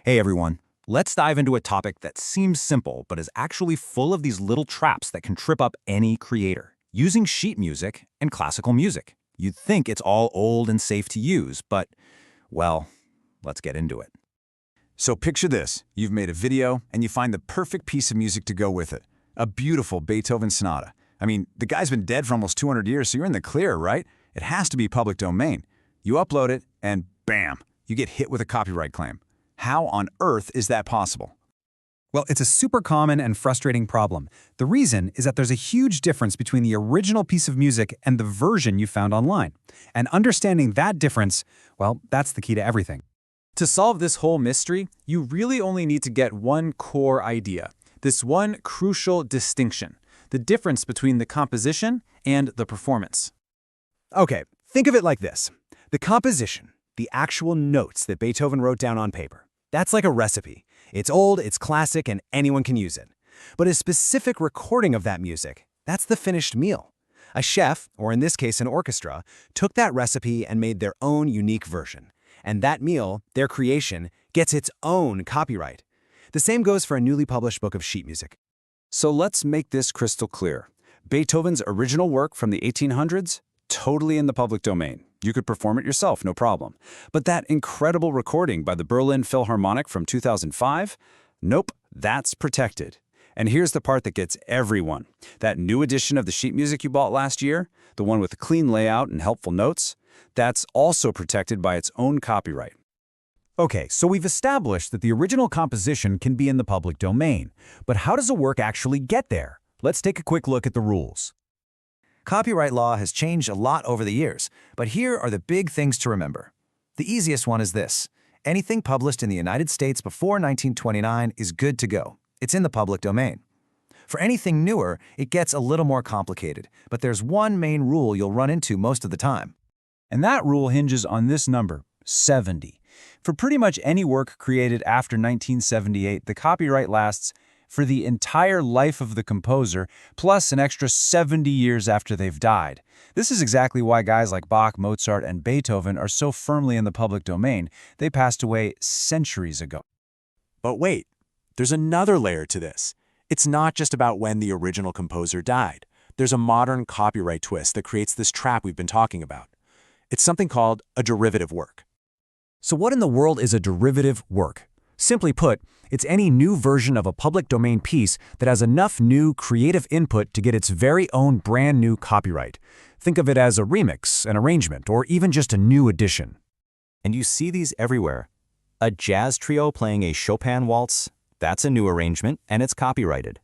Hey everyone, let's dive into a topic that seems simple but is actually full of these little traps that can trip up any creator. Using sheet music and classical music. You'd think it's all old and safe to use, but, well, let's get into it. So picture this. You've made a video, and you find the perfect piece of music to go with it. A beautiful Beethoven sonata. I mean, the guy's been dead for almost 200 years, so you're in the clear, right? It has to be public domain. You upload it, and bam, you get hit with a copyright claim. How on earth is that possible? Well, it's a super common and frustrating problem. The reason is that there's a huge difference between the original piece of music and the version you found online. And understanding that difference, well, that's the key to everything. To solve this whole mystery, you really only need to get one core idea, this one crucial distinction, the difference between the composition and the performance. Okay, think of it like this. The composition, the actual notes that Beethoven wrote down on paper, that's like a recipe. It's old, it's classic, and anyone can use it. But a specific recording of that music, that's the finished meal. A chef, or in this case an orchestra, took that recipe and made their own unique version. And that meal, their creation, gets its own copyright. The same goes for a newly published book of sheet music. So let's make this crystal clear. Beethoven's original work from the 1800s, totally in the public domain. You could perform it yourself, no problem. But that incredible recording by the Berlin Philharmonic from 2005? Nope, that's protected. And here's the part that gets everyone. That new edition of the sheet music you bought last year, the one with the clean layout and helpful notes, that's also protected by its own copyright. Okay, so we've established that the original composition can be in the public domain. But how does a work actually get there? Let's take a quick look at the rules. Copyright law has changed a lot over the years, but here are the big things to remember. The easiest one is this. Anything published in the United States before 1929 is good to go. It's in the public domain. For anything newer, it gets a little more complicated, but there's one main rule you'll run into most of the time. And that rule hinges on this number, 70. For pretty much any work created after 1978, the copyright lasts for the entire life of the composer, plus an extra 70 years after they've died. This is exactly why guys like Bach, Mozart, and Beethoven are so firmly in the public domain. They passed away centuries ago. But wait, there's another layer to this. It's not just about when the original composer died. There's a modern copyright twist that creates this trap we've been talking about. It's something called a derivative work. So what in the world is a derivative work? Simply put, it's any new version of a public domain piece that has enough new creative input to get its very own brand new copyright. Think of it as a remix, an arrangement, or even just a new edition. And you see these everywhere. A jazz trio playing a Chopin waltz, that's a new arrangement, and it's copyrighted.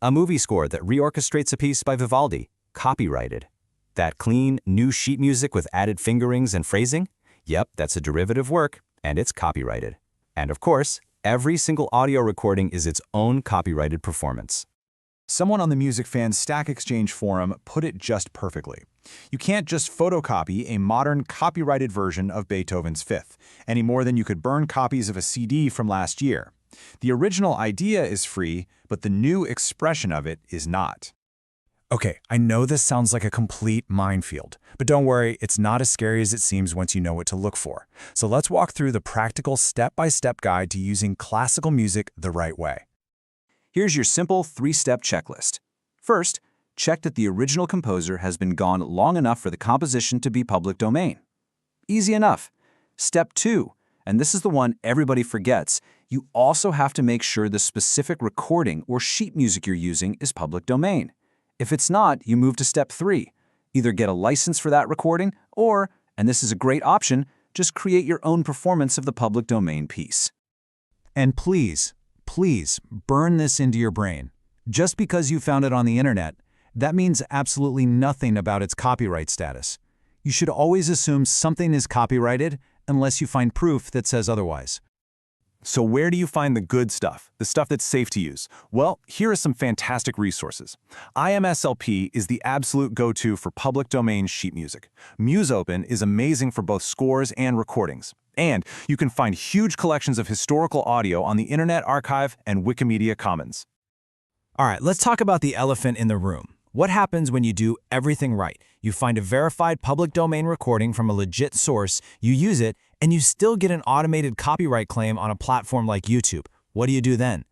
A movie score that reorchestrates a piece by Vivaldi, copyrighted. That clean, new sheet music with added fingerings and phrasing? Yep, that's a derivative work, and it's copyrighted. And of course, every single audio recording is its own copyrighted performance. Someone on the Music Fans Stack Exchange forum put it just perfectly. You can't just photocopy a modern copyrighted version of Beethoven's Fifth, any more than you could burn copies of a CD from last year. The original idea is free, but the new expression of it is not. Okay, I know this sounds like a complete minefield, but don't worry, it's not as scary as it seems once you know what to look for. So let's walk through the practical step-by-step guide to using classical music the right way. Here's your simple 3-step checklist. First, check that the original composer has been gone long enough for the composition to be public domain. Easy enough. Step 2, and this is the one everybody forgets, you also have to make sure the specific recording or sheet music you're using is public domain. If it's not, you move to step 3. Either get a license for that recording or, and this is a great option, just create your own performance of the public domain piece. And please, please burn this into your brain. Just because you found it on the internet, that means absolutely nothing about its copyright status. You should always assume something is copyrighted unless you find proof that says otherwise. So where do you find the good stuff, the stuff that's safe to use? Well, here are some fantastic resources. IMSLP is the absolute go-to for public domain sheet music. MuseOpen is amazing for both scores and recordings. And you can find huge collections of historical audio on the Internet Archive and Wikimedia Commons. All right, let's talk about the elephant in the room. What happens when you do everything right? You find a verified public domain recording from a legit source, you use it, And you still get an automated copyright claim on a platform like YouTube. What do you do then?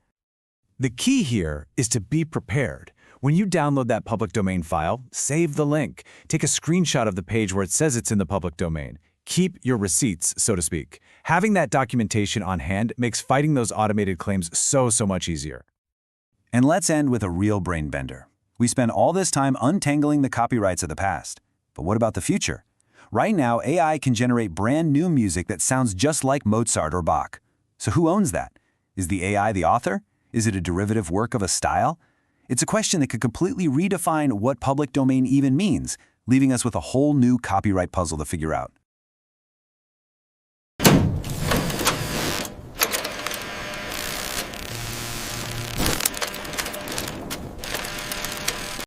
The key here is to be prepared. When you download that public domain file, save the link. Take a screenshot of the page where it says it's in the public domain. Keep your receipts, so to speak. Having that documentation on hand makes fighting those automated claims so much easier. And let's end with a real brain bender. We spend all this time untangling the copyrights of the past. But what about the future? Right now, AI can generate brand new music that sounds just like Mozart or Bach. So who owns that? Is the AI the author? Is it a derivative work of a style? It's a question that could completely redefine what public domain even means, leaving us with a whole new copyright puzzle to figure out.